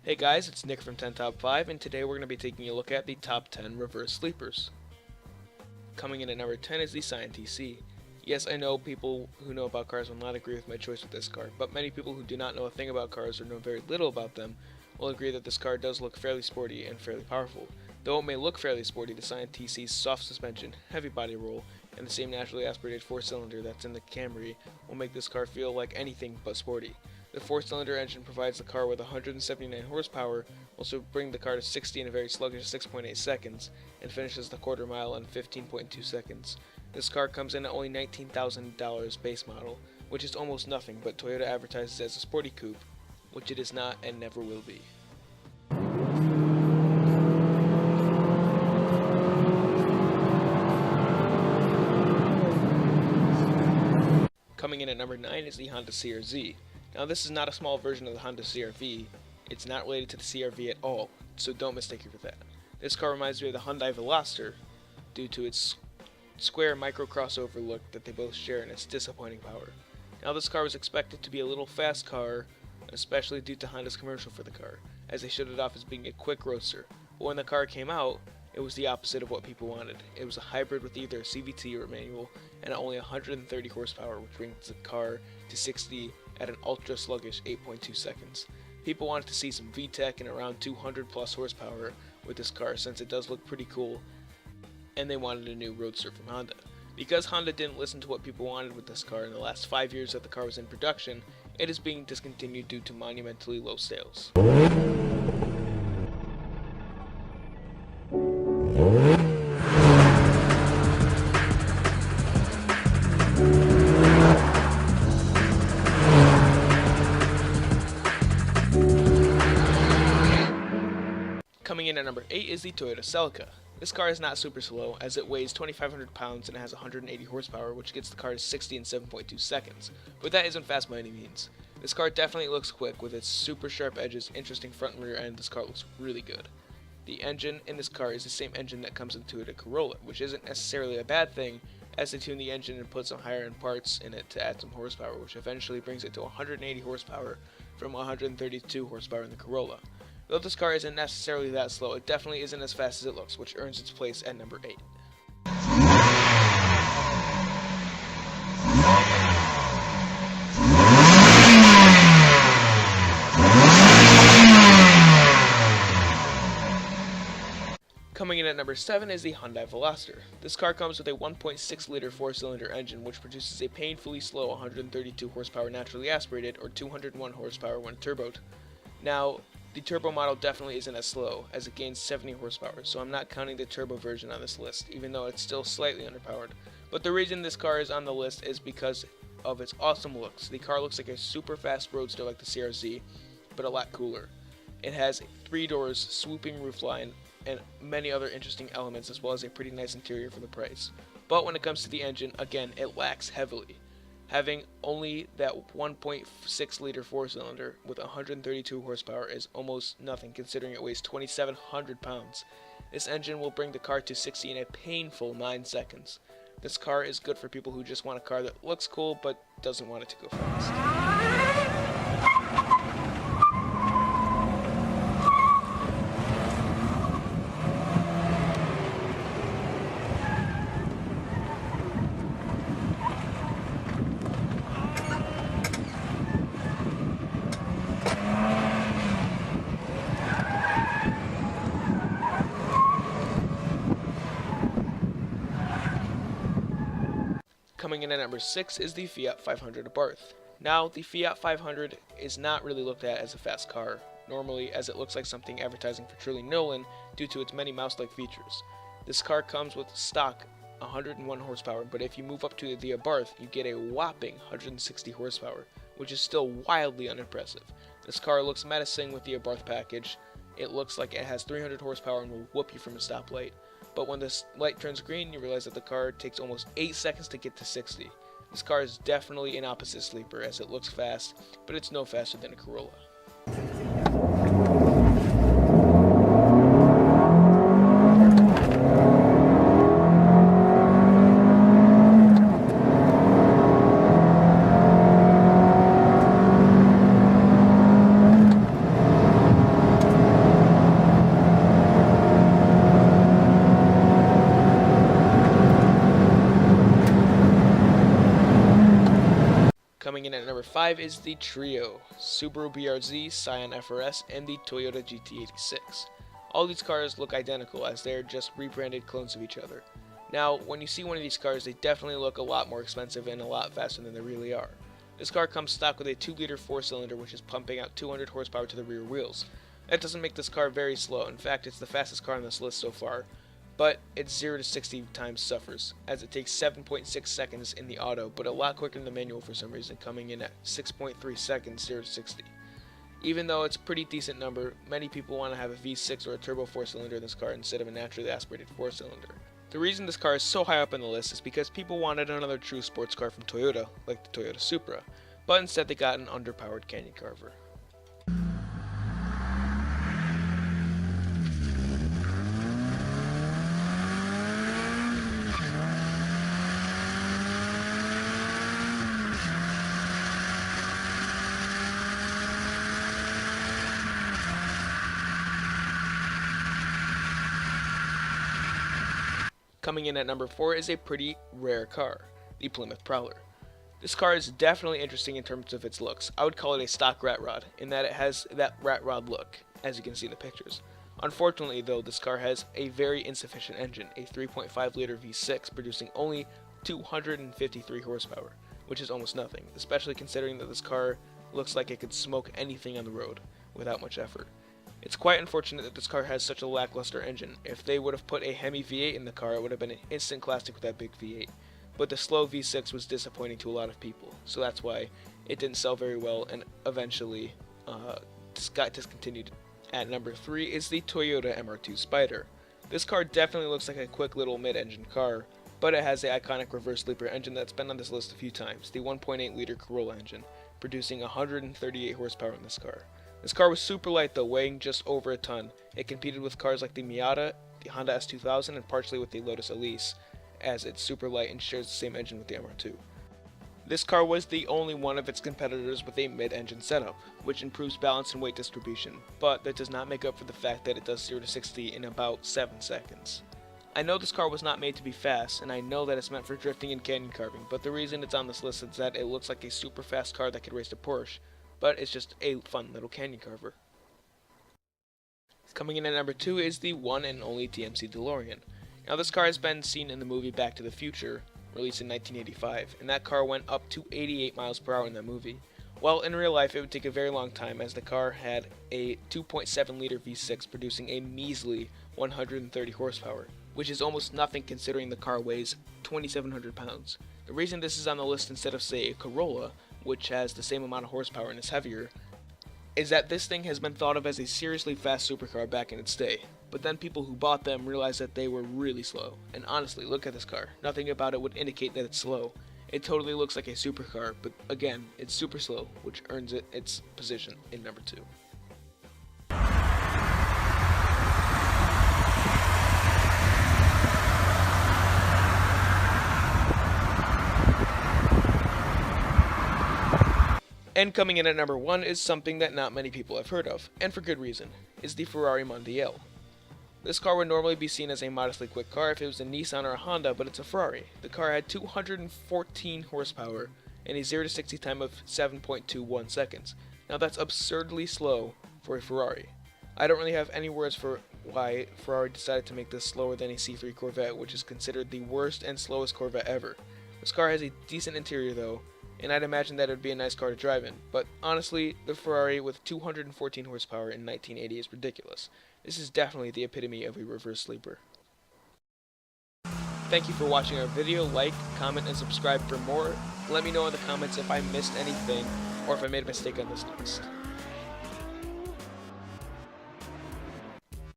Hey guys, it's Nick from 10 Top 5, and today we're going to be taking a look at the top 10 reverse sleepers. Coming in at number 10 is the Scion TC. Yes, I know people who know about cars will not agree with my choice with this car, but many people who do not know a thing about cars or know very little about them will agree that this car does look fairly sporty and fairly powerful. Though it may look fairly sporty, the Scion TC's soft suspension, heavy body roll, and the same naturally aspirated 4-cylinder that's in the Camry will make this car feel like anything but sporty. The 4-cylinder engine provides the car with 179 horsepower, also bring the car to 60 in a very sluggish 6.8 seconds, and finishes the quarter mile in 15.2 seconds. This car comes in at only $19,000 base model, which is almost nothing, but Toyota advertises as a sporty coupe, which it is not and never will be. Coming in at number 9 is the Honda CR-Z. Now this is not a small version of the Honda CR-V, it's not related to the CR-V at all, so don't mistake it for that. This car reminds me of the Hyundai Veloster due to its square micro crossover look that they both share and its disappointing power. Now this car was expected to be a little fast car, especially due to Honda's commercial for the car, as they showed it off as being a quick roadster, but when the car came out, it was the opposite of what people wanted. It was a hybrid with either a CVT or a manual, and at only 130 horsepower, which brings the car to 60 at an ultra sluggish 8.2 seconds. People wanted to see some VTEC and around 200 plus horsepower with this car since it does look pretty cool, and they wanted a new roadster from Honda. Because Honda didn't listen to what people wanted with this car in the last 5 years that the car was in production, it is being discontinued due to monumentally low sales. Coming in at number 8 is the Toyota Celica. This car is not super slow, as it weighs 2,500 pounds and it has 180 horsepower, which gets the car to 60 in 7.2 seconds, but that isn't fast by any means. This car definitely looks quick with its super sharp edges, interesting front and rear end. This car looks really good. The engine in this car is the same engine that comes in the Toyota Corolla, which isn't necessarily a bad thing, as they tune the engine and put some higher end parts in it to add some horsepower, which eventually brings it to 180 horsepower from 132 horsepower in the Corolla. Though this car isn't necessarily that slow, it definitely isn't as fast as it looks, which earns its place at number 8. Coming in at number 7 is the Hyundai Veloster. This car comes with a 1.6 liter 4-cylinder engine which produces a painfully slow 132 horsepower naturally aspirated or 201 horsepower when turboed. Now, the turbo model definitely isn't as slow, as it gains 70 horsepower, so I'm not counting the turbo version on this list, even though it's still slightly underpowered. But the reason this car is on the list is because of its awesome looks. The car looks like a super fast roadster like the CR-Z, but a lot cooler. It has 3 doors, swooping roofline, and many other interesting elements, as well as a pretty nice interior for the price. But when it comes to the engine, again, it lacks heavily. Having only that 1.6 liter 4-cylinder with 132 horsepower is almost nothing considering it weighs 2,700 pounds. This engine will bring the car to 60 in a painful 9 seconds. This car is good for people who just want a car that looks cool but doesn't want it to go fast. Coming in at number 6 is the Fiat 500 Abarth. Now, the Fiat 500 is not really looked at as a fast car, normally, as it looks like something advertising for Truly Nolan due to its many mouse-like features. This car comes with stock 101 horsepower, but if you move up to the Abarth, you get a whopping 160 horsepower, which is still wildly unimpressive. This car looks menacing with the Abarth package. It looks like it has 300 horsepower and will whoop you from a stoplight. But when this light turns green, you realize that the car takes almost 8 seconds to get to 60. This car is definitely an opposite sleeper as it looks fast, but it's no faster than a Corolla. Coming in at number 5 is the Trio, Subaru BRZ, Scion FRS, and the Toyota GT86. All these cars look identical as they're just rebranded clones of each other. Now, when you see one of these cars, they definitely look a lot more expensive and a lot faster than they really are. This car comes stock with a 2-liter 4-cylinder which is pumping out 200 horsepower to the rear wheels. That doesn't make this car very slow. In fact, it's the fastest car on this list so far, but its 0 to 60 times suffers, as it takes 7.6 seconds in the auto, but a lot quicker in the manual for some reason, coming in at 6.3 seconds 0 to 60. Even though it's a pretty decent number, many people want to have a V6 or a turbo 4-cylinder in this car instead of a naturally aspirated 4-cylinder. The reason this car is so high up on the list is because people wanted another true sports car from Toyota, like the Toyota Supra, but instead they got an underpowered canyon carver. Coming in at number 4 is a pretty rare car, the Plymouth Prowler. This car is definitely interesting in terms of its looks. I would call it a stock rat rod, in that it has that rat rod look, as you can see in the pictures. Unfortunately though, this car has a very insufficient engine, a 3.5 liter V6 producing only 253 horsepower, which is almost nothing, especially considering that this car looks like it could smoke anything on the road without much effort. It's quite unfortunate that this car has such a lackluster engine. If they would have put a Hemi V8 in the car, it would have been an instant classic with that big V8. But the slow V6 was disappointing to a lot of people, so that's why it didn't sell very well and eventually got discontinued. At number 3 is the Toyota MR2 Spyder. This car definitely looks like a quick little mid-engine car, but it has the iconic reverse sleeper engine that's been on this list a few times, the 1.8 liter Corolla engine, producing 138 horsepower in this car. This car was super light though, weighing just over a ton. It competed with cars like the Miata, the Honda S2000, and partially with the Lotus Elise, as it's super light and shares the same engine with the MR2. This car was the only one of its competitors with a mid-engine setup, which improves balance and weight distribution, but that does not make up for the fact that it does 0 to 60 in about 7 seconds. I know this car was not made to be fast, and I know that it's meant for drifting and canyon carving, but the reason it's on this list is that it looks like a super fast car that could race a Porsche, but it's just a fun little canyon carver. Coming in at number 2 is the one and only TMC DeLorean. Now this car has been seen in the movie Back to the Future, released in 1985, and that car went up to 88 miles per hour in that movie. Well, in real life it would take a very long time, as the car had a 2.7 liter V6 producing a measly 130 horsepower, which is almost nothing considering the car weighs 2,700 pounds. The reason this is on the list instead of, say, a Corolla, which has the same amount of horsepower and is heavier, is that this thing has been thought of as a seriously fast supercar back in its day, but then people who bought them realized that they were really slow. And honestly, look at this car. Nothing about it would indicate that it's slow. It totally looks like a supercar, but again, it's super slow, which earns it its position in number 2. And coming in at number 1 is something that not many people have heard of, and for good reason, is the Ferrari Mondial. This car would normally be seen as a modestly quick car if it was a Nissan or a Honda, but it's a Ferrari. The car had 214 horsepower and a 0 to 60 time of 7.21 seconds. Now that's absurdly slow for a Ferrari. I don't really have any words for why Ferrari decided to make this slower than a C3 Corvette, which is considered the worst and slowest Corvette ever. This car has a decent interior though, and I'd imagine that it would be a nice car to drive in, but honestly, the Ferrari with 214 horsepower in 1980 is ridiculous. This is definitely the epitome of a reverse sleeper. Thank you for watching our video. Like, comment, and subscribe for more. Let me know in the comments if I missed anything or if I made a mistake on this list.